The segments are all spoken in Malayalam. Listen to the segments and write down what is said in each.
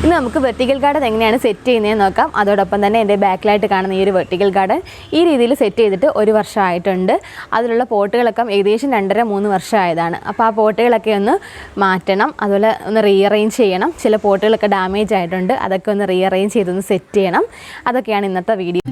ഇന്ന് നമുക്ക് വെർട്ടിക്കൽ ഗാർഡൻ എങ്ങനെയാണ് സെറ്റ് ചെയ്യുന്നതെന്ന് നോക്കാം. അതോടൊപ്പം തന്നെ എൻ്റെ ബാക്കിലായിട്ട് കാണുന്ന ഈ ഒരു വെർട്ടിക്കൽ ഗാർഡൻ ഈ രീതിയിൽ സെറ്റ് ചെയ്തിട്ട് 1 വർഷമായിട്ടുണ്ട്. അതിലുള്ള പോട്ടുകളൊക്കെ ഏകദേശം 2.5-3 വർഷമായതാണ്. അപ്പോൾ ആ പോട്ടുകളൊക്കെ ഒന്ന് മാറ്റണം, അതുപോലെ ഒന്ന് റീഅറേഞ്ച് ചെയ്യണം. ചില പോട്ടുകളൊക്കെ ഡാമേജ് ആയിട്ടുണ്ട്, അതൊക്കെ ഒന്ന് റീഅറേഞ്ച് ചെയ്തൊന്ന് സെറ്റ് ചെയ്യണം. അതൊക്കെയാണ് ഇന്നത്തെ വീഡിയോ.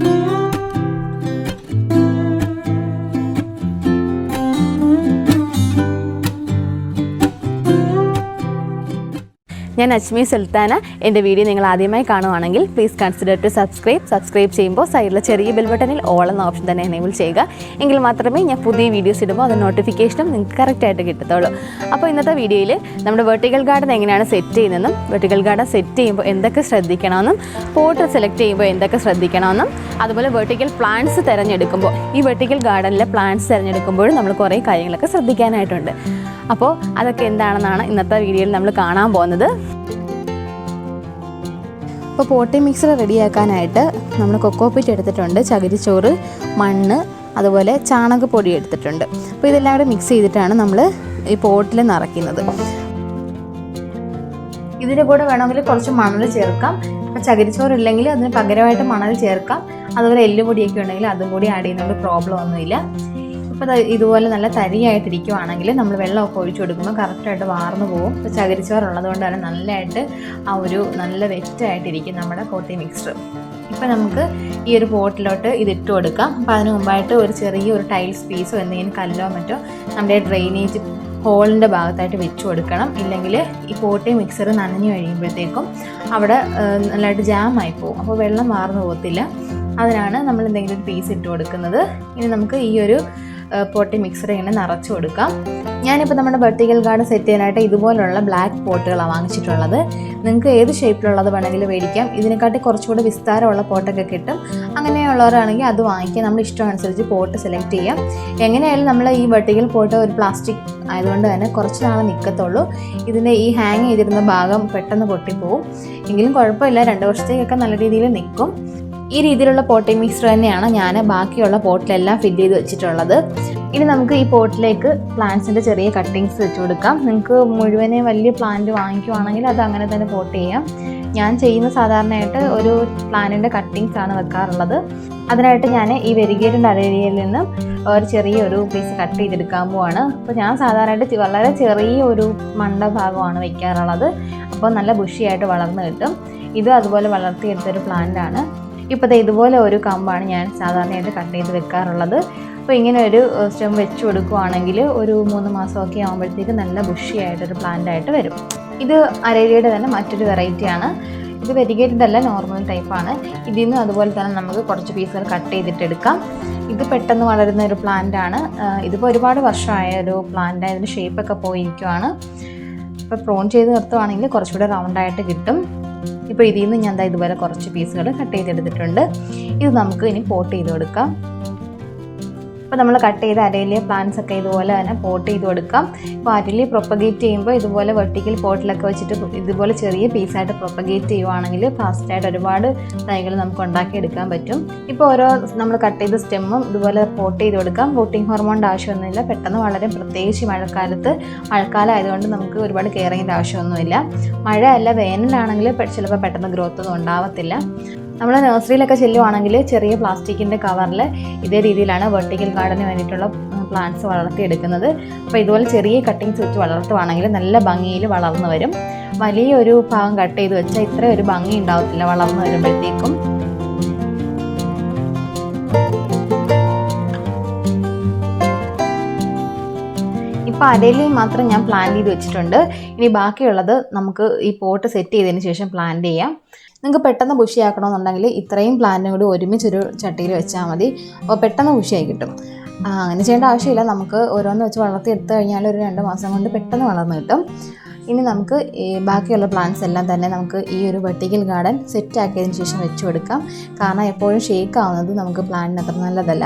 ഞാൻ അജ്മി സുൽത്താന. എൻ്റെ വീഡിയോ നിങ്ങൾ ആദ്യമായി കാണുവാണെങ്കിൽ പ്ലീസ് കൺസിഡർ ടു സബ്സ്ക്രൈബ് ചെയ്യുമ്പോൾ സൈഡിലെ ചെറിയ ബെൽ ബട്ടണിൽ ഓൾ എന്ന ഓപ്ഷൻ തന്നെ എനേബിൾ ചെയ്യുക. എങ്കിൽ മാത്രമേ ഞാൻ പുതിയ വീഡിയോസ് ഇടുമ്പോൾ അത് നോട്ടിഫിക്കേഷനും നിങ്ങൾക്ക് കറക്റ്റായിട്ട് കിട്ടത്തുള്ളൂ. അപ്പോൾ ഇന്നത്തെ വീഡിയോയിൽ നമ്മുടെ വെർട്ടിക്കൽ ഗാർഡൻ എങ്ങനെയാണ് സെറ്റ് ചെയ്യുന്നതെന്നും വെർട്ടിക്കൽ ഗാർഡൻ സെറ്റ് ചെയ്യുമ്പോൾ എന്തൊക്കെ ശ്രദ്ധിക്കണമെന്നും പോട്ട് സെലക്ട് ചെയ്യുമ്പോൾ എന്തൊക്കെ ശ്രദ്ധിക്കണമെന്നും അതുപോലെ വെർട്ടിക്കൽ പ്ലാന്റ്സ് തിരഞ്ഞെടുക്കുമ്പോൾ ഈ വെർട്ടിക്കൽ ഗാർഡനിലെ പ്ലാന്റ്സ് തിരഞ്ഞെടുക്കുമ്പോഴും നമ്മൾ കുറേ കാര്യങ്ങളൊക്കെ ശ്രദ്ധിക്കാനായിട്ടുണ്ട്. അപ്പോൾ അതൊക്കെ എന്താണെന്നാണ് ഇന്നത്തെ വീഡിയോയിൽ നമ്മൾ കാണാൻ പോകുന്നത്. അപ്പോൾ പോട്ടി മിക്സർ റെഡിയാക്കാനായിട്ട് നമ്മൾ കൊക്കോപ്പിറ്റ് എടുത്തിട്ടുണ്ട്, ചകിരിച്ചോറ്, മണ്ണ്, അതുപോലെ ചാണകപ്പൊടി എടുത്തിട്ടുണ്ട്. അപ്പോൾ ഇതെല്ലാം കൂടെ മിക്സ് ചെയ്തിട്ടാണ് നമ്മൾ ഈ പോട്ടിൽ നിറയ്ക്കുന്നത്. ഇതിൻ്റെ കൂടെ വേണമെങ്കിൽ കുറച്ച് മണൽ ചേർക്കാം. ഇപ്പോൾ ചകിരിച്ചോറ് ഇല്ലെങ്കിൽ അതിന് പകരമായിട്ട് മണൽ ചേർക്കാം. അതുപോലെ എല്ലുപൊടിയൊക്കെ ഉണ്ടെങ്കിൽ അതും കൂടി ആഡ് ചെയ്യുന്നതുകൊണ്ട് പ്രോബ്ലം ഒന്നുമില്ല. ഇപ്പോൾ ഇതുപോലെ നല്ല തരിയായിട്ടിരിക്കുവാണെങ്കിൽ നമ്മൾ വെള്ളമൊക്കെ ഒഴിച്ചു കൊടുക്കുമ്പോൾ കറക്റ്റായിട്ട് വാർന്നു പോകും. ഇപ്പോൾ ചകിരിച്ചോറുള്ളത് കൊണ്ട് തന്നെ നല്ലതായിട്ട് നല്ല വെറ്റായിട്ടിരിക്കും നമ്മുടെ പോട്ടി മിക്സർ. ഇപ്പോൾ നമുക്ക് ഈ ഒരു പോട്ടിലോട്ട് ഇതിട്ട് കൊടുക്കാം. അപ്പോൾ അതിന് മുമ്പായിട്ട് ഒരു ചെറിയൊരു ടൈൽസ് പീസോ എന്തെങ്കിലും കല്ലോ മറ്റോ നമ്മുടെ ഡ്രെയിനേജ് ഹോളിൻ്റെ ഭാഗത്തായിട്ട് വെച്ച് കൊടുക്കണം. ഇല്ലെങ്കിൽ ഈ പോട്ടി മിക്സർ നനഞ്ഞു കഴിയുമ്പോഴത്തേക്കും അവിടെ നല്ലതായിട്ട് ജാമായി പോകും. അപ്പോൾ വെള്ളം വാർന്നു പോകത്തില്ല. അതിനാണ് നമ്മൾ എന്തെങ്കിലും ഒരു പീസ് ഇട്ട് കൊടുക്കുന്നത്. ഇനി നമുക്ക് ഈ ഒരു പോട്ടി മിക്സർ ഇങ്ങനെ നിറച്ച് കൊടുക്കാം. ഞാനിപ്പോൾ നമ്മുടെ വെർട്ടിക്കൽ ഗാർഡൻ സെറ്റ് ചെയ്യാനായിട്ട് ഇതുപോലുള്ള ബ്ലാക്ക് പോട്ടുകളാണ് വാങ്ങിച്ചിട്ടുള്ളത്. നിങ്ങൾക്ക് ഏത് ഷേപ്പിലുള്ളത് വേണമെങ്കിലും മേടിക്കാം. ഇതിനെക്കാട്ടി കുറച്ചുകൂടി വിസ്താരമുള്ള പോട്ടൊക്കെ കിട്ടും. അങ്ങനെയുള്ളവരാണെങ്കിൽ അത് വാങ്ങിക്കാം. നമ്മൾ ഇഷ്ടമനുസരിച്ച് പോട്ട് സെലക്ട് ചെയ്യാം. എങ്ങനെയായാലും നമ്മൾ ഈ വെർട്ടിക്കൽ പോട്ട് ഒരു പ്ലാസ്റ്റിക് ആയതുകൊണ്ട് തന്നെ കുറച്ച് നാൾ നിൽക്കത്തുള്ളൂ. ഇതിൻ്റെ ഈ ഹാങ് ചെയ്തിരുന്ന ഭാഗം പെട്ടെന്ന് പൊട്ടിപ്പോവും. എങ്കിലും കുഴപ്പമില്ല, 2 വർഷത്തേക്കൊക്കെ നല്ല രീതിയിൽ നിൽക്കും. ഈ രീതിയിലുള്ള പോട്ടി മിക്സർ തന്നെയാണ് ഞാൻ ബാക്കിയുള്ള പോട്ടിലെല്ലാം ഫില്ല് ചെയ്ത് വെച്ചിട്ടുള്ളത്. ഇനി നമുക്ക് ഈ പോട്ടിലേക്ക് പ്ലാന്റ്സിൻ്റെ ചെറിയ കട്ടിങ്സ് വെച്ച് കൊടുക്കാം. നിങ്ങൾക്ക് മുഴുവനെ വലിയ പ്ലാന്റ് വാങ്ങിക്കുവാണെങ്കിൽ അത് അങ്ങനെ തന്നെ പോട്ട് ചെയ്യാം. ഞാൻ ചെയ്യുന്ന സാധാരണയായിട്ട് ഒരു പ്ലാന്റിൻ്റെ കട്ടിങ്സ് ആണ് വെക്കാറുള്ളത്. അതിനായിട്ട് ഞാൻ ഈ വെരിഗേറ്റഡ് അരേരിയയിൽ നിന്നും ഒരു ചെറിയൊരു പീസ് കട്ട് ചെയ്തെടുക്കാൻ പോവാണ്. അപ്പോൾ ഞാൻ സാധാരണയായിട്ട് വളരെ ചെറിയൊരു മണ്ട ഭാഗമാണ് വെക്കാറുള്ളത്. അപ്പോൾ നല്ല ബുഷിയായിട്ട് വളർന്ന് കിട്ടും. ഇത് അതുപോലെ വളർത്തിയെടുത്തൊരു പ്ലാന്റാണ്. ഇപ്പോൾ ഇതുപോലെ ഒരു കമ്പാണ് ഞാൻ സാധാരണയായിട്ട് കട്ട് ചെയ്ത് വെക്കാറുള്ളത്. അപ്പോൾ ഇങ്ങനെ ഒരു സ്റ്റെം വെച്ച് കൊടുക്കുകയാണെങ്കിൽ ഒരു 3 മാസമൊക്കെ ആകുമ്പോഴത്തേക്ക് നല്ല ബുഷിയായിട്ടൊരു പ്ലാന്റായിട്ട് വരും. ഇത് അരേരിയയുടെ തന്നെ മറ്റൊരു വെറൈറ്റിയാണ്. ഇത് വെരിഗേറ്റഡ് അല്ല, നോർമൽ ടൈപ്പാണ്. ഇതിൽ നിന്ന് അതുപോലെ തന്നെ നമുക്ക് കുറച്ച് പീസുകൾ കട്ട് ചെയ്തിട്ടെടുക്കാം. ഇത് പെട്ടെന്ന് വളരുന്ന ഒരു പ്ലാന്റാണ്. ഇതിപ്പോൾ ഒരുപാട് വർഷമായ ഒരു പ്ലാന്റ്, അതിൻ്റെ ഷേപ്പൊക്കെ പോയിരിക്കുവാണ്. ഇപ്പോൾ പ്രോൺ ചെയ്ത് നിർത്തുവാണെങ്കിൽ കുറച്ചുകൂടെ റൗണ്ടായിട്ട് കിട്ടും. ഇപ്പോൾ ഇതിൽ നിന്ന് ഞാൻ ഇതുപോലെ കുറച്ച് പീസുകൾ കട്ട് ചെയ്തെടുത്തിട്ടുണ്ട്. ഇത് നമുക്ക് ഇനി പോട്ട് ചെയ്ത് കൊടുക്കാം. അപ്പോൾ നമ്മൾ കട്ട് ചെയ്ത അരയിലെ പ്ലാന്റ്സ് ഒക്കെ ഇതുപോലെ തന്നെ പോട്ട് ചെയ്ത് കൊടുക്കാം. ഇപ്പോൾ അരയിൽ പ്രൊപ്പഗേറ്റ് ചെയ്യുമ്പോൾ ഇതുപോലെ വെർട്ടിക്കൽ പോട്ടിലൊക്കെ വെച്ചിട്ട് ഇതുപോലെ ചെറിയ പീസായിട്ട് പ്രൊപ്പഗേറ്റ് ചെയ്യുവാണെങ്കിൽ ഫാസ്റ്റായിട്ട് ഒരുപാട് തൈകൾ നമുക്ക് ഉണ്ടാക്കിയെടുക്കാൻ പറ്റും. ഇപ്പോൾ ഓരോ നമ്മൾ കട്ട് ചെയ്ത സ്റ്റെമ്മും ഇതുപോലെ പോട്ട് ചെയ്ത് കൊടുക്കാം. പോട്ടിംഗ് ഹോർമോണിൻ്റെ ആവശ്യമൊന്നുമില്ല. പെട്ടെന്ന് വളരെ, പ്രത്യേകിച്ച് മഴക്കാലം ആയതുകൊണ്ട് നമുക്ക് ഒരുപാട് കെയറിങ്ങിൻ്റെ ആവശ്യമൊന്നുമില്ല. മഴ അല്ല, വേനലാണെങ്കിൽ ചിലപ്പോൾ പെട്ടെന്ന് ഗ്രോത്ത് ഒന്നും ഉണ്ടാവത്തില്ല. നമ്മൾ നഴ്സറിയിലൊക്കെ ചെല്ലുവാണെങ്കിൽ ചെറിയ പ്ലാസ്റ്റിക്കിൻ്റെ കവറിൽ ഇതേ രീതിയിലാണ് വെർട്ടിക്കൽ ഗാർഡന് വേണ്ടിയിട്ടുള്ള പ്ലാന്റ്സ് വളർത്തിയെടുക്കുന്നത്. അപ്പോൾ ഇതുപോലെ ചെറിയ കട്ടിങ്സ് വെച്ച് വളർത്തുവാണെങ്കിൽ നല്ല ഭംഗിയിൽ വളർന്നു വരും. വലിയൊരു ഭാഗം കട്ട് ചെയ്ത് വെച്ചാൽ ഇത്രയും ഒരു ഭംഗി ഉണ്ടാവത്തില്ല വളർന്നു വരുമ്പോഴത്തേക്കും. ഇപ്പോൾ അരയിൽ മാത്രം ഞാൻ പ്ലാൻ ചെയ്ത് വെച്ചിട്ടുണ്ട്. ഇനി ബാക്കിയുള്ളത് നമുക്ക് ഈ പോട്ട് സെറ്റ് ചെയ്തതിന് ശേഷം പ്ലാന്റ് ചെയ്യാം. നിങ്ങൾക്ക് പെട്ടെന്ന് ബുഷിയാക്കണമെന്നുണ്ടെങ്കിൽ ഇത്രയും പ്ലാന്റും കൂടി ഒരുമിച്ചൊരു ചട്ടിയിൽ വെച്ചാൽ മതി. അപ്പോൾ പെട്ടെന്ന് ബുഷിയായി കിട്ടും. അങ്ങനെ ചെയ്യേണ്ട ആവശ്യമില്ല. നമുക്ക് ഓരോന്ന് വെച്ച് വളർത്തിയെടുത്ത് കഴിഞ്ഞാൽ ഒരു 2 മാസം കൊണ്ട് പെട്ടെന്ന് വളർന്ന് കിട്ടും. ഇനി നമുക്ക് ഈ ബാക്കിയുള്ള പ്ലാന്റ്സ് എല്ലാം തന്നെ നമുക്ക് ഈ ഒരു വെർട്ടിക്കൽ ഗാർഡൻ സെറ്റ് ആക്കിയതിന് ശേഷം വെച്ച് കൊടുക്കാം. കാരണം എപ്പോഴും ഷേക്ക് ആവുന്നത് നമുക്ക് പ്ലാന്റിന് അത്ര നല്ലതല്ല.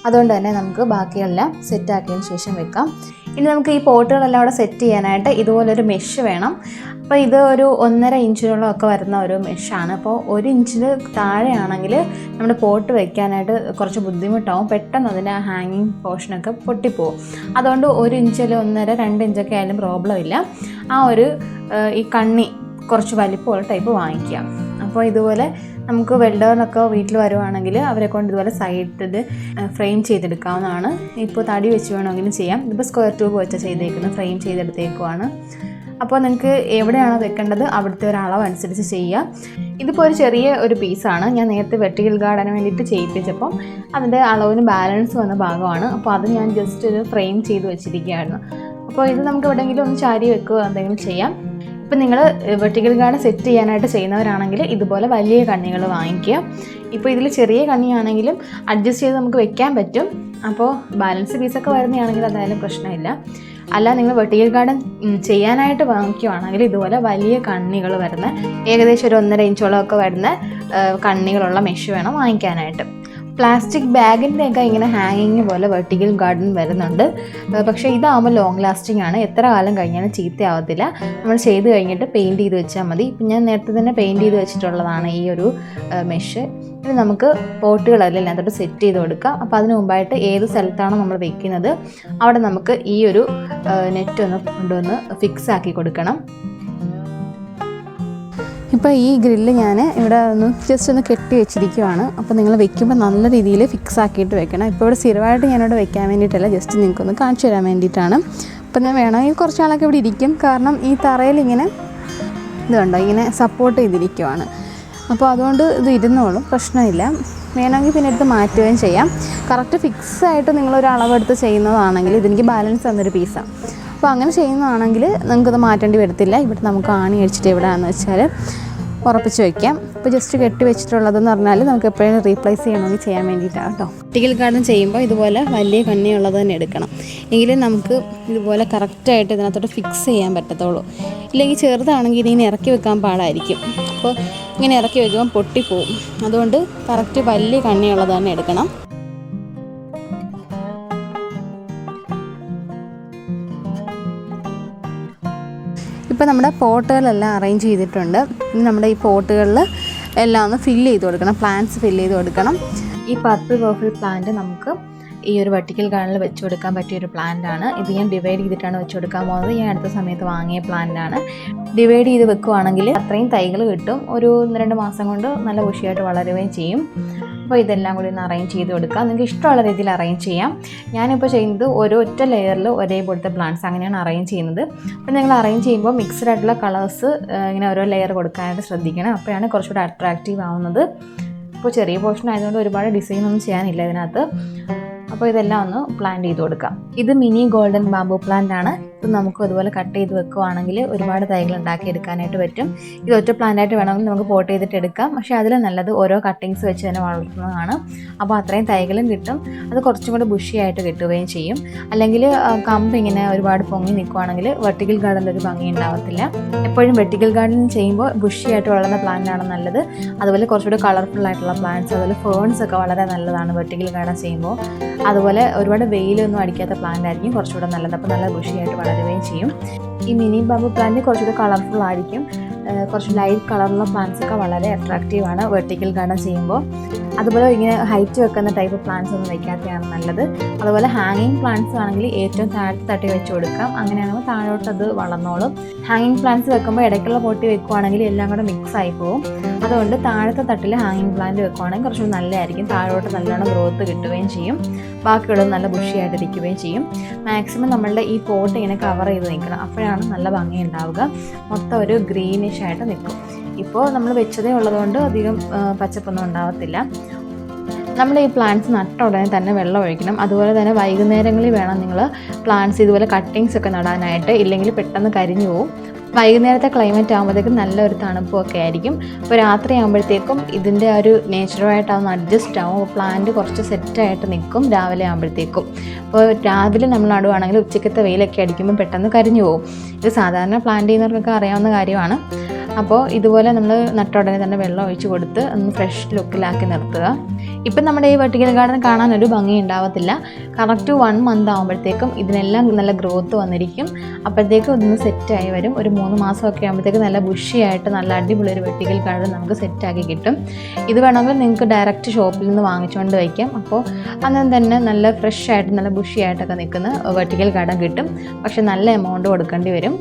അതുകൊണ്ട് തന്നെ നമുക്ക് ബാക്കിയെല്ലാം സെറ്റ് ആക്കിയതിന് ശേഷം വെക്കാം. ഇനി നമുക്ക് ഈ പോട്ടുകളെല്ലാം അവിടെ സെറ്റ് ചെയ്യാനായിട്ട് ഇതുപോലൊരു മെഷ് വേണം. അപ്പോൾ ഇത് ഒരു 1.5 ഇഞ്ചിനോളമൊക്കെ വരുന്ന ഒരു മെഷാണ്. അപ്പോൾ 1 ഇഞ്ചിന് താഴെയാണെങ്കിൽ നമ്മുടെ പോട്ട് വയ്ക്കാനായിട്ട് കുറച്ച് ബുദ്ധിമുട്ടാവും. പെട്ടെന്ന് അതിൻ്റെ ഹാങ്ങിങ് പോർഷനൊക്കെ പൊട്ടിപ്പോവും. അതുകൊണ്ട് 1 ഇഞ്ചിൽ 1.5-2 ഇഞ്ചൊക്കെ ആയാലും പ്രോബ്ലം ഇല്ല. ആ ഒരു ഈ കുറച്ച് വലിപ്പമുള്ള ടൈപ്പ് വാങ്ങിക്കുക. അപ്പോൾ ഇതുപോലെ നമുക്ക് വെൽഡറിനൊക്കെ വീട്ടിൽ വരുവാണെങ്കിൽ അവരെ കൊണ്ട് ഇതുപോലെ സൈഡിൽ ഫ്രെയിം ചെയ്തെടുക്കാവുന്നതാണ്. ഇപ്പോൾ തടി വെച്ച് വേണമെങ്കിലും ചെയ്യാം. ഇതിപ്പോൾ സ്ക്വയർ ട്യൂബ് വെച്ചാൽ ചെയ്തേക്കുന്നത്, ഫ്രെയിം ചെയ്തെടുത്തേക്കുവാണ്. അപ്പോൾ നിങ്ങൾക്ക് എവിടെയാണോ വെക്കേണ്ടത് അവിടുത്തെ ഒരു അളവ് അനുസരിച്ച് ചെയ്യുക. ഇതിപ്പോൾ ഒരു ചെറിയ ഒരു പീസാണ്. ഞാൻ നേരത്തെ വെർട്ടിക്കൽ ഗാർഡന് വേണ്ടിയിട്ട് ചെയ്യിപ്പിച്ചപ്പം അതിൻ്റെ അളവിന് ബാലൻസ് വന്ന ഭാഗമാണ്. അപ്പോൾ അത് ഞാൻ ജസ്റ്റ് ഒരു ഫ്രെയിം ചെയ്ത് വെച്ചിരിക്കുകയായിരുന്നു. അപ്പോൾ ഇത് നമുക്ക് എവിടെയെങ്കിലും ഒന്ന് ചാരി വെക്കുക എന്തെങ്കിലും ചെയ്യാം. ഇപ്പം നിങ്ങൾ വെർട്ടിക്കൽ ഗാർഡൻ സെറ്റ് ചെയ്യാനായിട്ട് ചെയ്യുന്നവരാണെങ്കിൽ ഇതുപോലെ വലിയ കണ്ണികൾ വാങ്ങിക്കുക. ഇപ്പോൾ ഇതിൽ ചെറിയ കണ്ണിയാണെങ്കിലും അഡ്ജസ്റ്റ് ചെയ്ത് നമുക്ക് വെക്കാൻ പറ്റും. അപ്പോൾ ബാലൻസ് പീസൊക്കെ വരുന്നതാണെങ്കിൽ അതായാലും പ്രശ്നമില്ല. അല്ല നിങ്ങൾ വെർട്ടിക്കൽ ഗാർഡൻ ചെയ്യാനായിട്ട് വാങ്ങിക്കുവാണെങ്കിൽ ഇതുപോലെ വലിയ കണ്ണികൾ വരുന്ന ഏകദേശം ഒരു 1.5 ഇഞ്ചോളം ഒക്കെ വരുന്ന കണ്ണികളുള്ള മെഷ് വേണം വാങ്ങിക്കാനായിട്ട്. പ്ലാസ്റ്റിക് ബാഗിൻ്റെയൊക്കെ ഇങ്ങനെ ഹാങ്ങിങ് പോലെ വെർട്ടിക്കൽ ഗാർഡൻ വരുന്നുണ്ട്. പക്ഷേ ഇതാകുമ്പോൾ ലോങ് ലാസ്റ്റിംഗ് ആണ്. എത്ര കാലം കഴിഞ്ഞാലും ചീത്തയാവത്തില്ല. നമ്മൾ ചെയ്ത് കഴിഞ്ഞിട്ട് പെയിൻറ്റ് ചെയ്ത് വെച്ചാൽ മതി. ഇപ്പം ഞാൻ നേരത്തെ തന്നെ പെയിൻറ്റ് ചെയ്ത് വെച്ചിട്ടുള്ളതാണ് ഈ ഒരു മെഷ്. ഇനി നമുക്ക് പോട്ടുകളെല്ലാം അതിനകത്തോട്ട് സെറ്റ് ചെയ്ത് കൊടുക്കാം. അപ്പോൾ അതിന് മുമ്പായിട്ട് ഏത് സ്ഥലത്താണോ നമ്മൾ വെക്കുന്നത് അവിടെ നമുക്ക് ഈ ഒരു നെറ്റ് ഒന്ന് കൊണ്ടുവന്ന് ഫിക്സ് ആക്കി കൊടുക്കണം. ഇപ്പോൾ ഈ ഗ്രില്ല് ഞാൻ ഇവിടെ ജസ്റ്റ് ഒന്ന് കെട്ടി വെച്ചിരിക്കുവാണ്. അപ്പോൾ നിങ്ങൾ വെക്കുമ്പോൾ നല്ല രീതിയിൽ ഫിക്സ് ആക്കിയിട്ട് വെക്കണം. ഇപ്പോൾ ഇവിടെ സ്ഥിരമായിട്ട് ഞാനിവിടെ വെക്കാൻ വേണ്ടിയിട്ടല്ല, ജസ്റ്റ് നിങ്ങൾക്കൊന്ന് കാണിച്ചു തരാൻ വേണ്ടിയിട്ടാണ്. അപ്പോൾ ഞാൻ വേണമെങ്കിൽ കുറച്ച് നാളൊക്കെ ഇവിടെ ഇരിക്കും. കാരണം ഈ തറയിൽ ഇങ്ങനെ ഇതുണ്ടോ ഇങ്ങനെ സപ്പോർട്ട് ചെയ്തിരിക്കുവാണ്. അപ്പോൾ അതുകൊണ്ട് ഇത് ഇരുന്നോളും, പ്രശ്നമില്ല. വേണമെങ്കിൽ പിന്നെ എടുത്ത് മാറ്റുകയും ചെയ്യാം. കറക്റ്റ് ഫിക്സ് ആയിട്ട് നിങ്ങളൊരു അളവെടുത്ത് ചെയ്യുന്നതാണെങ്കിൽ ഇതെനിക്ക് ബാലൻസ് തന്നൊരു പീസാണ്. അപ്പോൾ അങ്ങനെ ചെയ്യുന്നതാണെങ്കിൽ നിങ്ങൾക്കത് മാറ്റേണ്ടി വരത്തില്ല. ഇവിടെ നമുക്ക് ആണി അടിച്ചിട്ട് എവിടെയാണെന്ന് വെച്ചാൽ ഉറപ്പിച്ച് വയ്ക്കാം. ഇപ്പോൾ ജസ്റ്റ് കെട്ടി വെച്ചിട്ടുള്ളതെന്ന് പറഞ്ഞാൽ നമുക്ക് എപ്പോഴും റീപ്ലേസ് ചെയ്യണമെങ്കിൽ ചെയ്യാൻ വേണ്ടിയിട്ടാണ് കേട്ടോ. വെർട്ടിക്കൽ ഗാർഡൻ ചെയ്യുമ്പോൾ ഇതുപോലെ വലിയ കണ്ണിയുള്ളത് തന്നെ എടുക്കണം. എങ്കിലേ നമുക്ക് ഇതുപോലെ കറക്റ്റായിട്ട് ഇതിനകത്തോട്ട് ഫിക്സ് ചെയ്യാൻ പറ്റത്തുള്ളൂ. ഇല്ലെങ്കിൽ ചെറുതാണെങ്കിൽ ഇതിങ്ങനെ ഇറക്കി വെക്കാൻ പാടായിരിക്കും. അപ്പോൾ ഇങ്ങനെ ഇറക്കി വെക്കുമ്പോൾ പൊട്ടിപ്പോവും. അതുകൊണ്ട് കറക്റ്റ് വലിയ കണ്ണിയുള്ളത് തന്നെ എടുക്കണം. ഇപ്പോൾ നമ്മുടെ പോട്ടുകളെല്ലാം അറേഞ്ച് ചെയ്തിട്ടുണ്ട്. ഇനി നമ്മുടെ ഈ പോട്ടുകളിൽ എല്ലാം ഒന്ന് ഫില്ല് ചെയ്ത് കൊടുക്കണം, പ്ലാന്റ്സ് ഫില്ല് ചെയ്ത് കൊടുക്കണം. ഈ പർപ്പിൾ പേർപ്പിൾ പ്ലാന്റ് നമുക്ക് ഈ ഒരു വെർട്ടിക്കൽ ഗാർഡനിൽ വെച്ച് കൊടുക്കാൻ പറ്റിയൊരു പ്ലാന്റാണ്. ഇത് ഞാൻ ഡിവൈഡ് ചെയ്തിട്ടാണ് വെച്ച് കൊടുക്കാൻ പോകുന്നത്. ഞാൻ അടുത്ത സമയത്ത് വാങ്ങിയ പ്ലാന്റാണ്. ഡിവൈഡ് ചെയ്ത് വെക്കുവാണെങ്കിൽ അത്രയും തൈകൾ കിട്ടും. ഒരു 1-2 മാസം കൊണ്ട് നല്ല ബുഷിയായിട്ട് വളരുകയും ചെയ്യും. അപ്പോൾ ഇതെല്ലാം കൂടി ഒന്ന് അറേഞ്ച് ചെയ്ത് കൊടുക്കുക. നിങ്ങൾക്ക് ഇഷ്ടമുള്ള രീതിയിൽ അറേഞ്ച് ചെയ്യാം. ഞാനിപ്പോൾ ചെയ്യുന്നത് ഒരൊറ്റ ലെയറിൽ ഒരേപോലത്തെ പ്ലാന്റ്സ് അങ്ങനെയാണ് അറേഞ്ച് ചെയ്യുന്നത്. അപ്പോൾ നിങ്ങൾ അറേഞ്ച് ചെയ്യുമ്പോൾ മിക്സ്ഡ് ആയിട്ടുള്ള കളേഴ്സ് ഇങ്ങനെ ഓരോ ലെയർ കൊടുക്കാനായിട്ട് ശ്രദ്ധിക്കണം. അപ്പോഴാണ് കുറച്ചുകൂടി അട്രാക്റ്റീവ് ആവുന്നത്. ഇപ്പോൾ ചെറിയ പോർഷൻ ആയതുകൊണ്ട് ഒരുപാട് ഡിസൈനൊന്നും ചെയ്യാനില്ല ഇതിനകത്ത്. അപ്പോൾ ഇതെല്ലാം ഒന്ന് പ്ലാന്റ് ചെയ്ത് കൊടുക്കാം. ഇത് മിനി ഗോൾഡൻ ബാംബു പ്ലാന്റ് ആണ്. ഇത് നമുക്ക് അതുപോലെ കട്ട് ചെയ്ത് വെക്കുവാണെങ്കിൽ ഒരുപാട് തൈകൾ ഉണ്ടാക്കിയെടുക്കാനായിട്ട് പറ്റും. ഇത് ഒറ്റ പ്ലാന്റായിട്ട് വേണമെങ്കിൽ നമുക്ക് പോട്ട് ചെയ്തിട്ട് എടുക്കാം. പക്ഷേ അതിൽ നല്ലത് ഓരോ കട്ടിങ്സ് വെച്ച് തന്നെ വളർത്തുന്നതാണ്. അപ്പോൾ അത്രയും തൈകളും കിട്ടും. അത് കുറച്ചും കൂടെ ബുഷിയായിട്ട് കിട്ടുകയും ചെയ്യും. അല്ലെങ്കിൽ കമ്പ് ഇങ്ങനെ ഒരുപാട് പൊങ്ങി നിൽക്കുവാണെങ്കിൽ വെർട്ടിക്കൽ ഗാർഡനിൽ ഒരു ഭംഗി ഉണ്ടാവത്തില്ല. എപ്പോഴും വെർട്ടിക്കൽ ഗാർഡൻ ചെയ്യുമ്പോൾ ബുഷിയായിട്ട് വളർന്ന പ്ലാന്റാണ് നല്ലത്. അതുപോലെ കുറച്ചുകൂടി കളർഫുൾ ആയിട്ടുള്ള പ്ലാന്റ്സ്, അതുപോലെ ഫേൺസ് ഒക്കെ വളരെ നല്ലതാണ് വെർട്ടിക്കൽ ഗാർഡൻ ചെയ്യുമ്പോൾ. അതുപോലെ ഒരുപാട് വെയിലൊന്നും അടിക്കാത്ത പ്ലാന്റ് ആയിരിക്കും കുറച്ചുകൂടെ നല്ലത്. അപ്പോൾ നല്ല ബുഷിയായിട്ട് വളരുകയും ചെയ്യും. ഈ മിനി ബാംബു പ്ലാന്റ് കുറച്ചുകൂടി കളർഫുൾ ആയിരിക്കും. കുറച്ച് ലൈറ്റ് കളറുള്ള പ്ലാന്റ്സ് ഒക്കെ വളരെ അട്രാക്റ്റീവാണ് വെർട്ടിക്കൽ ഗാർഡൻ ചെയ്യുമ്പോൾ. അതുപോലെ ഇങ്ങനെ ഹൈറ്റ് വെക്കുന്ന ടൈപ്പ് പ്ലാന്റ്സ് ഒന്നും വയ്ക്കാത്തതാണ് നല്ലത്. അതുപോലെ ഹാങ്ങിങ് പ്ലാന്റ്സ് ആണെങ്കിൽ ഏറ്റവും താഴത്തെ തട്ടി വെച്ച് കൊടുക്കാം. അങ്ങനെയാണെങ്കിൽ താഴോട്ട് അത് വളർന്നോളും. ഹാങ്ങിങ് പ്ലാന്റ്സ് വെക്കുമ്പോൾ ഇടയ്ക്കുള്ള പൊട്ടി വെക്കുവാണെങ്കിൽ എല്ലാം കൂടെ മിക്സ് ആയി പോകും. അതുകൊണ്ട് താഴത്തെ തട്ടിൽ ഹാങ്ങിങ് പ്ലാന്റ് വെക്കുവാണെങ്കിൽ കുറച്ചുകൂടി നല്ലതായിരിക്കും. താഴോട്ട് നല്ലോണം ഗ്രോത്ത് കിട്ടുകയും ചെയ്യും. ബാക്കിയുള്ളത് നല്ല ബുഷിയായിട്ടിരിക്കുകയും ചെയ്യും. മാക്സിമം നമ്മളുടെ ഈ പോട്ട് ഇങ്ങനെ കവർ ചെയ്ത് നിൽക്കണം. അപ്പോഴാണ് നല്ല ഭംഗി ഉണ്ടാവുക. മൊത്തം ഒരു ഗ്രീനിഷ് ആയിട്ട് നിൽക്കും. ഇപ്പോൾ നമ്മൾ വെച്ചതേ ഉള്ളതുകൊണ്ട് അധികം പച്ചപ്പൊന്നും ഉണ്ടാവത്തില്ല. നമ്മൾ ഈ പ്ലാന്റ്സ് നട്ട ഉടനെ തന്നെ വെള്ളം ഒഴിക്കണം. അതുപോലെ തന്നെ വൈകുന്നേരങ്ങളിൽ വേണം നിങ്ങൾ പ്ലാന്റ്സ് ഇതുപോലെ കട്ടിങ്സ് ഒക്കെ നടാനായിട്ട്. ഇല്ലെങ്കിൽ പെട്ടെന്ന് കരിഞ്ഞു പോകും. വൈകുന്നേരത്തെ ക്ലൈമറ്റ് ആകുമ്പോഴത്തേക്കും നല്ലൊരു തണുപ്പും ഒക്കെ ആയിരിക്കും. ഇപ്പോൾ രാത്രി ആകുമ്പോഴത്തേക്കും ഇതിൻ്റെ ഒരു നേച്ചുറലായിട്ട് അതൊന്ന് അഡ്ജസ്റ്റ് ആവും. പ്ലാന്റ് കുറച്ച് സെറ്റായിട്ട് നിൽക്കും രാവിലെ ആകുമ്പോഴത്തേക്കും. അപ്പോൾ രാവിലെ നമ്മൾ നടുവാണെങ്കിൽ ഉച്ചക്കത്തെ വെയിലൊക്കെ അടിക്കുമ്പോൾ പെട്ടെന്ന് കരിഞ്ഞു പോകും. ഇത് സാധാരണ പ്ലാന്റ് ചെയ്യുന്നവർക്കൊക്കെ അറിയാവുന്ന കാര്യമാണ്. അപ്പോൾ ഇതുപോലെ നമ്മൾ നട്ട ഉടനെ തന്നെ വെള്ളം ഒഴിച്ച് കൊടുത്ത് ഒന്ന് ഫ്രഷ് ലുക്കിലാക്കി നിർത്തുക. ഇപ്പം നമ്മുടെ ഈ വെർട്ടിക്കൽ ഗാർഡൻ കാണാനൊരു ഭംഗി ഉണ്ടാവത്തില്ല. കറക്റ്റ് 1 മന്ത് ആകുമ്പോഴത്തേക്കും ഇതിനെല്ലാം നല്ല ഗ്രോത്ത് വന്നിരിക്കും. അപ്പോഴത്തേക്കും ഇതൊന്ന് സെറ്റായി വരും. ഒരു 3 മാസമൊക്കെ ആകുമ്പോഴത്തേക്കും നല്ല ബുഷിയായിട്ട് നല്ല അടിപൊളി ഒരു വെർട്ടിക്കൽ ഗാർഡൻ നമുക്ക് സെറ്റാക്കി കിട്ടും. ഇത് വേണമെങ്കിൽ നിങ്ങൾക്ക് ഡയറക്റ്റ് ഷോപ്പിൽ നിന്ന് വാങ്ങിച്ചുകൊണ്ട് വയ്ക്കാം. അപ്പോൾ അന്നേരം തന്നെ നല്ല ഫ്രഷ് ആയിട്ട് നല്ല ബുഷിയായിട്ടൊക്കെ നിൽക്കുന്ന വെർട്ടിക്കൽ ഗാർഡൻ കിട്ടും. പക്ഷേ നല്ല എമൗണ്ട് കൊടുക്കേണ്ടി വരും.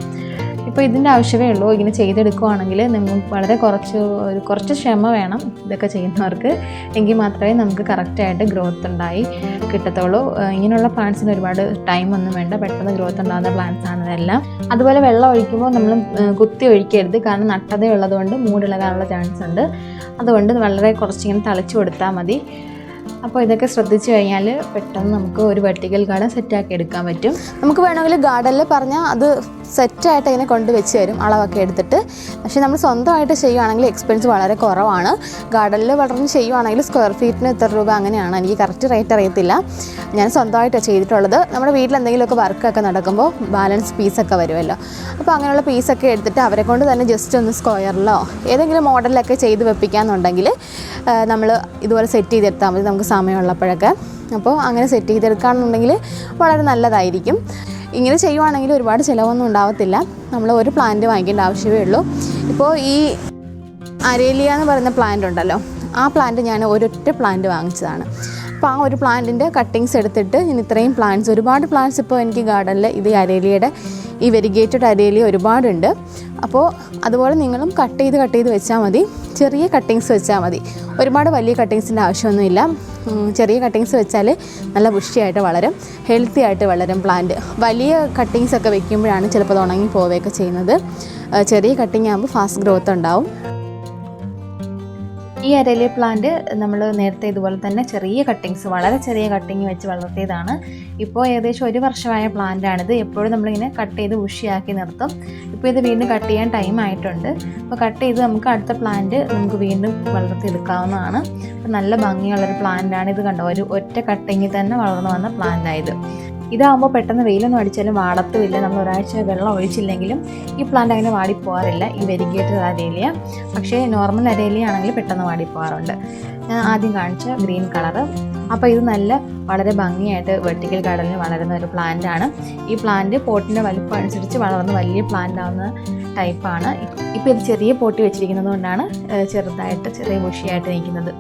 അപ്പോൾ ഇതിൻ്റെ ആവശ്യമേ ഉള്ളൂ. ഇങ്ങനെ ചെയ്തെടുക്കുകയാണെങ്കിൽ നിങ്ങൾക്ക് വളരെ കുറച്ച് ക്ഷമ വേണം ഇതൊക്കെ ചെയ്യുന്നവർക്ക്, എങ്കിൽ മാത്രമേ നമുക്ക് കറക്റ്റായിട്ട് ഗ്രോത്ത് ഉണ്ടായി കിട്ടത്തുള്ളൂ. ഇങ്ങനെയുള്ള പ്ലാന്റ്സിന് ഒരുപാട് ടൈമൊന്നും വേണ്ട, പെട്ടെന്ന് ഗ്രോത്ത് ഉണ്ടാകുന്ന പ്ലാന്റ്സ് ആണ് ഇതെല്ലാം. അതുപോലെ വെള്ളം ഒഴിക്കുമ്പോൾ നമ്മൾ കുത്തി ഒഴിക്കരുത്, കാരണം നട്ടതേ ഉള്ളതുകൊണ്ട് മൂടിളകാനുള്ള ചാൻസ് ഉണ്ട്. അതുകൊണ്ട് വളരെ കുറച്ചിങ്ങനെ തളിച്ചു കൊടുത്താൽ മതി. അപ്പോൾ ഇതൊക്കെ ശ്രദ്ധിച്ചു കഴിഞ്ഞാൽ പെട്ടെന്ന് നമുക്ക് ഒരു വെർട്ടിക്കൽ ഗാർഡൻ സെറ്റാക്കി എടുക്കാൻ പറ്റും. നമുക്ക് വേണമെങ്കിൽ ഗാർഡനിൽ പറഞ്ഞാൽ അത് സെറ്റായിട്ട് ഇങ്ങനെ കൊണ്ട് വെച്ച് തരും അളവൊക്കെ എടുത്തിട്ട്. പക്ഷേ നമ്മൾ സ്വന്തമായിട്ട് ചെയ്യുകയാണെങ്കിൽ എക്സ്പെൻസ് വളരെ കുറവാണ്. ഗാർഡനിൽ വളർന്ന് ചെയ്യുകയാണെങ്കിൽ സ്ക്വയർ ഫീറ്റിന് ഇത്ര രൂപ അങ്ങനെയാണ്, എനിക്ക് കറക്റ്റ് റേറ്റ് അറിയത്തില്ല. ഞാൻ സ്വന്തമായിട്ടാണ് ചെയ്തിട്ടുള്ളത്. നമ്മുടെ വീട്ടിൽ എന്തെങ്കിലുമൊക്കെ വർക്കൊക്കെ നടക്കുമ്പോൾ ബാലൻസ് പീസൊക്കെ വരുമല്ലോ, അപ്പോൾ അങ്ങനെയുള്ള പീസൊക്കെ എടുത്തിട്ട് അവരെ കൊണ്ട് തന്നെ ജസ്റ്റ് ഒന്ന് സ്ക്വയറിലോ ഏതെങ്കിലും മോഡലിലൊക്കെ ചെയ്ത് വെപ്പിക്കാമെന്നുണ്ടെങ്കിൽ നമ്മൾ ഇതുപോലെ സെറ്റ് ചെയ്തെടുത്താൽ മതി നമുക്ക് സമയമുള്ളപ്പോഴൊക്കെ. അപ്പോൾ അങ്ങനെ സെറ്റ് ചെയ്തെടുക്കുകയാണെന്നുണ്ടെങ്കിൽ വളരെ നല്ലതായിരിക്കും. ഇങ്ങനെ ചെയ്യുവാണെങ്കിൽ ഒരുപാട് ചിലവൊന്നും ഉണ്ടാവത്തില്ല. നമ്മൾ ഒരു പ്ലാന്റ് വാങ്ങിക്കേണ്ട ആവശ്യമേ ഉള്ളൂ. ഇപ്പോൾ ഈ അരേലിയ എന്ന് പറയുന്ന പ്ലാന്റ് ഉണ്ടല്ലോ, ആ പ്ലാന്റ് ഞാൻ ഒരൊറ്റ പ്ലാന്റ് വാങ്ങിച്ചതാണ്. അപ്പോൾ ആ ഒരു പ്ലാന്റിൻ്റെ കട്ടിങ്സ് എടുത്തിട്ട് ഞാൻ ഇത്രയും പ്ലാന്റ്സ്, ഒരുപാട് പ്ലാന്റ്സ് ഇപ്പോൾ എനിക്ക് ഗാർഡനിൽ ഇത് അരേലിയയുടെ ഈ വെരിഗേറ്റഡ് അരേലിയ ഒരുപാടുണ്ട്. അപ്പോൾ അതുപോലെ നിങ്ങളും കട്ട് ചെയ്ത് വെച്ചാൽ മതി. ചെറിയ കട്ടിങ്സ് വെച്ചാൽ മതി, ഒരുപാട് വലിയ കട്ടിങ്സിൻ്റെ ആവശ്യമൊന്നുമില്ല. ചെറിയ കട്ടിങ്സ് വെച്ചാൽ നല്ല പുഷ്ടിയായിട്ട് വളരും, ഹെൽത്തി ആയിട്ട് വളരും പ്ലാന്റ്. വലിയ കട്ടിങ്സൊക്കെ വെക്കുമ്പോഴാണ് ചിലപ്പോൾ ഉണങ്ങി പോവുകയൊക്കെ ചെയ്യുന്നത്. ചെറിയ കട്ടിങ് ആകുമ്പോൾ ഫാസ്റ്റ് ഗ്രോത്ത് ഉണ്ടാവും. ഈ അരേലിയ പ്ലാന്റ് നമ്മൾ നേരത്തെ ഇതുപോലെ തന്നെ ചെറിയ കട്ടിങ്സ്, വളരെ ചെറിയ കട്ടിങ് വെച്ച് വളർത്തിയതാണ്. ഇപ്പോൾ ഏകദേശം 1 വർഷമായ പ്ലാന്റാണിത്. എപ്പോഴും നമ്മളിങ്ങനെ കട്ട് ചെയ്ത് ഉഷിയാക്കി നിർത്തും. ഇപ്പോൾ ഇത് വീണ്ടും കട്ട് ചെയ്യാൻ ടൈം ആയിട്ടുണ്ട്. അപ്പോൾ കട്ട് ചെയ്ത് നമുക്ക് അടുത്ത പ്ലാന്റ് നമുക്ക് വീണ്ടും വളർത്തിയെടുക്കാവുന്നതാണ്. അപ്പോൾ നല്ല ഭംഗിയുള്ളൊരു പ്ലാന്റാണ് ഇത്. കണ്ടോ, ഒറ്റ കട്ടിങ്ങിൽ തന്നെ വളർന്നു വന്ന പ്ലാന്റായത്. ഇതാകുമ്പോൾ പെട്ടെന്ന് വെയിലൊന്നും അടിച്ചാലും വാടത്തുമില്ല. നമ്മൾ ഒരാഴ്ച വെള്ളം ഒഴിച്ചില്ലെങ്കിലും ഈ പ്ലാന്റ് അങ്ങനെ വാടിപ്പോകാറില്ല, ഈ വെരിഗേറ്റഡ് അരേലിയ. പക്ഷേ നോർമൽ അരേലിയ ആണെങ്കിൽ പെട്ടെന്ന് വാടിപ്പോകാറുണ്ട്. ഞാൻ ആദ്യം കാണിച്ച ഗ്രീൻ കളറ്. അപ്പോൾ ഇത് വളരെ ഭംഗിയായിട്ട് വെർട്ടിക്കൽ ഗാർഡനിൽ വളരുന്ന ഒരു പ്ലാന്റാണ്. ഈ പ്ലാന്റ് പോട്ടിൻ്റെ വലിപ്പം അനുസരിച്ച് വളർന്ന് വലിയ പ്ലാന്റ് ആവുന്ന ടൈപ്പാണ്. ഇപ്പോൾ ഇത് ചെറിയ പോട്ടി വെച്ചിരിക്കുന്നത് കൊണ്ടാണ് ചെറിയ ബുഷിയായിട്ട് നിൽക്കുന്നത്.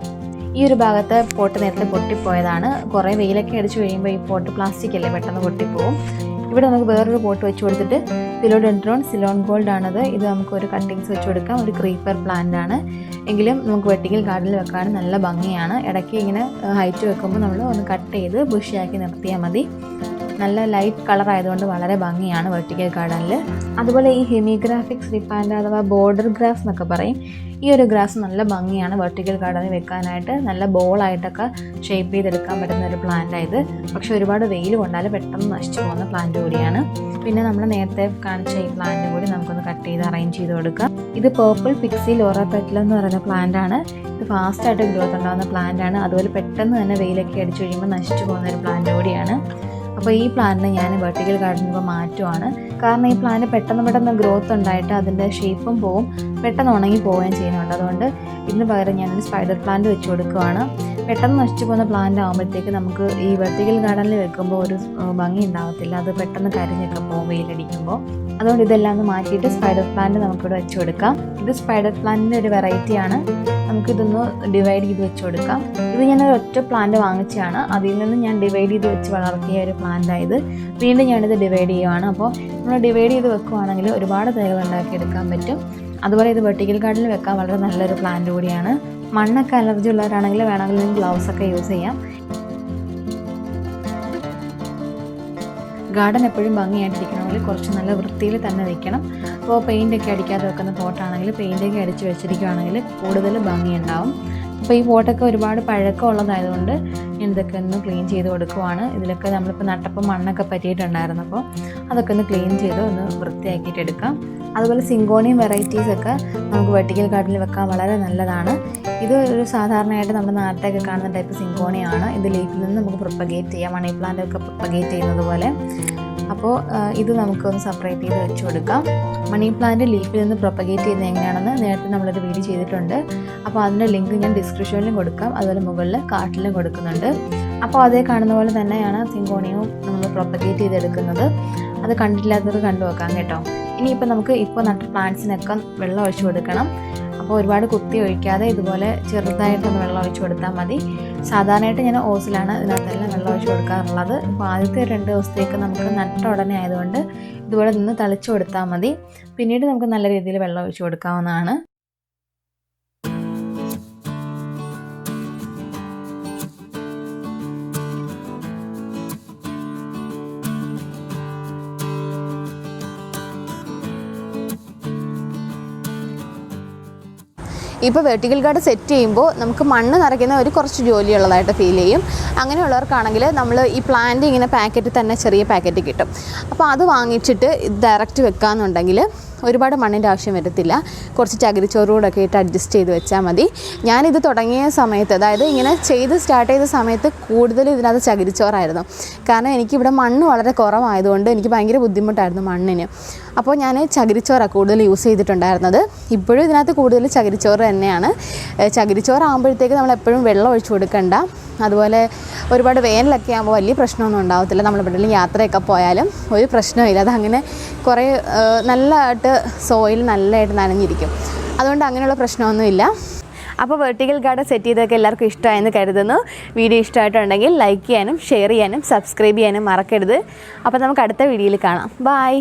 ഈ ഒരു ഭാഗത്ത് പോട്ട് നേരത്തെ പൊട്ടിപ്പോയതാണ്. കുറേ വെയിലൊക്കെ അടിച്ചു കഴിയുമ്പോൾ ഈ പോട്ട് പ്ലാസ്റ്റിക് അല്ലേ, പെട്ടെന്ന് പൊട്ടിപ്പോവും. ഇവിടെ നമുക്ക് വേറൊരു പോട്ട് വെച്ച് കൊടുത്തിട്ട് ഫിലോഡെൻഡ്രോൺ സിലോൺ ഗോൾഡ് ആണത്. ഇത് നമുക്ക് ഒരു കട്ടിങ്സ് വെച്ച് കൊടുക്കാം. ഒരു ക്രീപ്പർ പ്ലാന്റ് ആണ്, എങ്കിലും നമുക്ക് വെർട്ടിക്കൽ ഗാർഡനിൽ വെക്കാൻ നല്ല ഭംഗിയാണ്. ഇടയ്ക്ക് ഇങ്ങനെ ഹൈറ്റ് വെക്കുമ്പോൾ നമ്മൾ ഒന്ന് കട്ട് ചെയ്ത് ബുഷിയാക്കി നിർത്തിയാൽ മതി. നല്ല ലൈറ്റ് കളർ ആയതുകൊണ്ട് വളരെ ഭംഗിയാണ് വെർട്ടിക്കൽ ഗാർഡനിൽ. അതുപോലെ ഈ ഹെമിഗ്രാഫിക് സ്ട്രിപ്പാൻഡ് അഥവാ ബോർഡർ ഗ്രാസ് എന്നൊക്കെ പറയും, ഈ ഒരു ഗ്രാസ് നല്ല ഭംഗിയാണ് വെർട്ടിക്കൽ ഗാർഡനിൽ വെക്കാനായിട്ട്. നല്ല ബോളായിട്ടൊക്കെ ഷേപ്പ് ചെയ്തെടുക്കാൻ പറ്റുന്ന ഒരു പ്ലാന്റായത്. പക്ഷെ ഒരുപാട് വെയിൽ കൊണ്ടാൽ പെട്ടെന്ന് നശിച്ചു പോകുന്ന പ്ലാന്റ് കൂടിയാണ്. പിന്നെ നമ്മൾ നേരത്തെ കാണിച്ച ഈ പ്ലാന്റ് കൂടി നമുക്കൊന്ന് കട്ട് ചെയ്ത് അറേഞ്ച് ചെയ്ത് കൊടുക്കാം. ഇത് പേർപ്പിൾ പിക്സി ലോറ പെറ്റൽ എന്ന് പറയുന്ന പ്ലാന്റ് ആണ്. ഇത് ഫാസ്റ്റായിട്ട് ഗ്രോത്ത് ഉണ്ടാകുന്ന പ്ലാന്റ് ആണ്. അതുപോലെ പെട്ടെന്ന് തന്നെ വെയിലൊക്കെ അടിച്ചു കഴിയുമ്പോൾ നശിച്ചു പോകുന്ന ഒരു പ്ലാന്റ് കൂടിയാണ്. അപ്പോൾ ഈ പ്ലാന്റിനെ ഞാൻ വെർട്ടിക്കൽ ഗാർഡനിൽ ഇപ്പോൾ മാറ്റുവാണ്. കാരണം ഈ പ്ലാന്റ് പെട്ടെന്ന് ഗ്രോത്ത് ഉണ്ടായിട്ട് അതിൻ്റെ ഷേപ്പും പോവും, പെട്ടെന്ന് ഉണങ്ങി പോവുകയും ചെയ്യുന്നുണ്ട്. അതുകൊണ്ട് ഇതിന് പകരം ഞാനൊരു സ്പൈഡർ പ്ലാന്റ് വെച്ച് കൊടുക്കുകയാണ്. പെട്ടെന്ന് നശിച്ചു പോകുന്ന പ്ലാന്റ് ആകുമ്പോഴത്തേക്ക് നമുക്ക് ഈ വെർട്ടിക്കൽ ഗാർഡനിൽ വെക്കുമ്പോൾ ഒരു ഭംഗി ഉണ്ടാകത്തില്ല, അത് പെട്ടെന്ന് കരിഞ്ഞൊക്കെ പോകും വെയിലടിക്കുമ്പോൾ. അതുകൊണ്ട് ഇതെല്ലാം ഒന്ന് മാറ്റിയിട്ട് സ്പൈഡർ പ്ലാന്റ് നമുക്കിവിടെ വെച്ച് കൊടുക്കാം. ഇത് സ്പൈഡർ പ്ലാന്റിൻ്റെ ഒരു വെറൈറ്റിയാണ്. നമുക്കിതൊന്ന് ഡിവൈഡ് ചെയ്ത് വെച്ച് കൊടുക്കാം. ഇത് ഞാനൊരു ഒറ്റ പ്ലാന്റ് വാങ്ങിച്ചതാണ്, അതിൽ നിന്ന് ഞാൻ ഡിവൈഡ് ചെയ്ത് വെച്ച് വളർത്തിയ ഒരു പ്ലാന്റായത്. വീണ്ടും ഞാനിത് ഡിവൈഡ് ചെയ്യുവാണ്. അപ്പോൾ നമ്മൾ ഡിവൈഡ് ചെയ്ത് വെക്കുവാണെങ്കിൽ ഒരുപാട് തൈകൾ ഉണ്ടാക്കിയെടുക്കാൻ പറ്റും. അതുപോലെ ഇത് വെർട്ടിക്കൽ ഗാർഡനിൽ വെക്കാൻ വളരെ നല്ലൊരു പ്ലാന്റ് കൂടിയാണ്. മണ്ണൊക്കെ അലർജി ഉള്ളവരാണെങ്കിൽ വേണമെങ്കിൽ ഗ്ലൗസൊക്കെ യൂസ് ചെയ്യാം. ഗാർഡൻ എപ്പോഴും ഭംഗിയായിട്ടിരിക്കണമെങ്കിൽ കുറച്ച് നല്ല വൃത്തിയിൽ തന്നെ വയ്ക്കണം. അപ്പോൾ പെയിൻ്റൊക്കെ അടിക്കാതെ വെക്കുന്ന പോട്ടാണെങ്കിൽ പെയിൻ്റൊക്കെ അടിച്ച് വെച്ചിരിക്കുകയാണെങ്കിൽ കൂടുതൽ ഭംഗിയുണ്ടാവും. അപ്പോൾ ഈ പോട്ടൊക്കെ ഒരുപാട് പഴക്കമുള്ളതായതുകൊണ്ട് ഞാൻ ഇതൊക്കെ ഒന്ന് ക്ലീൻ ചെയ്ത് കൊടുക്കുവാണ്. ഇതിലൊക്കെ നമ്മളിപ്പോൾ നട്ടപ്പോൾ മണ്ണൊക്കെ പറ്റിയിട്ടുണ്ടായിരുന്നു, അപ്പോൾ അതൊക്കെ ഒന്ന് ക്ലീൻ ചെയ്ത് ഒന്ന് വൃത്തിയാക്കിയിട്ട് എടുക്കാം. അതുപോലെ സിങ്കോണിയം വെറൈറ്റീസൊക്കെ നമുക്ക് വെർട്ടിക്കൽ ഗാർഡനിൽ വെക്കാൻ വളരെ നല്ലതാണ്. ഇത് ഒരു സാധാരണയായിട്ട് നമ്മുടെ നാട്ടിലൊക്കെ കാണുന്ന ടൈപ്പ് സിങ്കോണിയാണ്. ഇത് ലീഫിൽ നിന്ന് നമുക്ക് പ്രൊപ്പഗേറ്റ് ചെയ്യാം, മണി പ്ലാന്റ് ഒക്കെ പ്രൊപ്പഗേറ്റ് ചെയ്യുന്നത് പോലെ. അപ്പോൾ ഇത് നമുക്കൊന്ന് സെപ്പറേറ്റ് ചെയ്ത് വെച്ച് കൊടുക്കാം. മണി പ്ലാന്റ് ലീഫിൽ നിന്ന് പ്രൊപ്പഗേറ്റ് ചെയ്യുന്നത് എങ്ങനെയാണെന്ന് നേരത്തെ നമ്മളൊരു വീഡിയോ ചെയ്തിട്ടുണ്ട്. അപ്പോൾ അതിൻ്റെ ലിങ്ക് ഞാൻ ഡിസ്ക്രിപ്ഷനിലും കൊടുക്കാം, അതുപോലെ മുകളിൽ കാർട്ടിലും കൊടുക്കുന്നുണ്ട്. അപ്പോൾ അതേ കാണുന്ന പോലെ തന്നെയാണ് സിങ്കോണിയവും നമ്മൾ പ്രൊപ്പഗേറ്റ് ചെയ്തെടുക്കുന്നത്. അത് കണ്ടിട്ടില്ലാത്തവർ കണ്ടു വെക്കാം കേട്ടോ. ഇനിയിപ്പോൾ നമുക്ക് ഇപ്പോൾ നട്ട പ്ലാന്റ്സിനൊക്കെ വെള്ളം ഒഴിച്ചു കൊടുക്കണം. അപ്പോൾ ഒരുപാട് കുത്തി ഒഴിക്കാതെ ഇതുപോലെ ചെറുതായിട്ടൊന്ന് വെള്ളം ഒഴിച്ച് കൊടുത്താൽ മതി. സാധാരണയായിട്ട് ഞാൻ ഓസിലാണ് ഇതിനകത്തെല്ലാം വെള്ളം ഒഴിച്ച് കൊടുക്കാറുള്ളത്. അപ്പോൾ ആദ്യത്തെ 2 ദിവസത്തേക്ക് നമുക്ക് നട്ട ഉടനെ ആയതുകൊണ്ട് ഇതുപോലെ നിന്ന് തളിച്ചു കൊടുത്താൽ മതി. പിന്നീട് നമുക്ക് നല്ല രീതിയിൽ വെള്ളം ഒഴിച്ച് കൊടുക്കാവുന്നതാണ്. ഇപ്പോൾ വെർട്ടിക്കൽ ഗാർഡ് സെറ്റ് ചെയ്യുമ്പോൾ നമുക്ക് മണ്ണ് നിറയ്ക്കുന്ന ഒരു കുറച്ച് ജോലിയുള്ളതായിട്ട് ഫീൽ ചെയ്യും. അങ്ങനെയുള്ളവർക്കാണെങ്കിൽ നമ്മൾ ഈ പ്ലാന്റ് ഇങ്ങനെ പാക്കറ്റ് തന്നെ ചെറിയ പാക്കറ്റ് കിട്ടും. അപ്പോൾ അത് വാങ്ങിച്ചിട്ട് ഡയറക്റ്റ് വെക്കാമെന്നുണ്ടെങ്കിൽ ഒരുപാട് മണ്ണിൻ്റെ ആവശ്യം വരത്തില്ല. കുറച്ച് ചകിരിച്ചോറൂടൊക്കെ ഇട്ട് അഡ്ജസ്റ്റ് ചെയ്ത് വെച്ചാൽ മതി. ഞാനിത് തുടങ്ങിയ സമയത്ത്, അതായത് ഇങ്ങനെ സ്റ്റാർട്ട് ചെയ്ത സമയത്ത് കൂടുതലും ഇതിനകത്ത് ചകിരിച്ചോറായിരുന്നു. കാരണം എനിക്കിവിടെ മണ്ണ് വളരെ കുറവായതുകൊണ്ട് എനിക്ക് ഭയങ്കര ബുദ്ധിമുട്ടായിരുന്നു മണ്ണിന്. അപ്പോൾ ഞാൻ ചകിരിച്ചോറാണ് കൂടുതൽ യൂസ് ചെയ്തിട്ടുണ്ടായിരുന്നത്. ഇപ്പോഴും ഇതിനകത്ത് കൂടുതൽ ചകിരിച്ചോറ് തന്നെയാണ്. ചകിരിച്ചോറാകുമ്പോഴത്തേക്ക് നമ്മൾ എപ്പോഴും വെള്ളം ഒഴിച്ച് കൊടുക്കണ്ട. അതുപോലെ ഒരുപാട് വേനലൊക്കെ ആകുമ്പോൾ വലിയ പ്രശ്നമൊന്നും ഉണ്ടാകത്തില്ല. നമ്മൾ എവിടെയെങ്കിലും യാത്രയൊക്കെ പോയാലും ഒരു പ്രശ്നമില്ല. അതങ്ങനെ കുറേ നല്ലതായിട്ട് സോയിൽ നല്ലതായിട്ട് നനഞ്ഞിരിക്കും. അതുകൊണ്ട് അങ്ങനെയുള്ള പ്രശ്നമൊന്നുമില്ല. അപ്പോൾ വെർട്ടിക്കൽ ഗാർഡൻ സെറ്റ് ചെയ്തൊക്കെ എല്ലാവർക്കും ഇഷ്ടമായെന്ന് കരുതുന്നു. വീഡിയോ ഇഷ്ടമായിട്ടുണ്ടെങ്കിൽ ലൈക്ക് ചെയ്യാനും ഷെയർ ചെയ്യാനും സബ്സ്ക്രൈബ് ചെയ്യാനും മറക്കരുത്. അപ്പോൾ നമുക്ക് അടുത്ത വീഡിയോയിൽ കാണാം. ബൈ.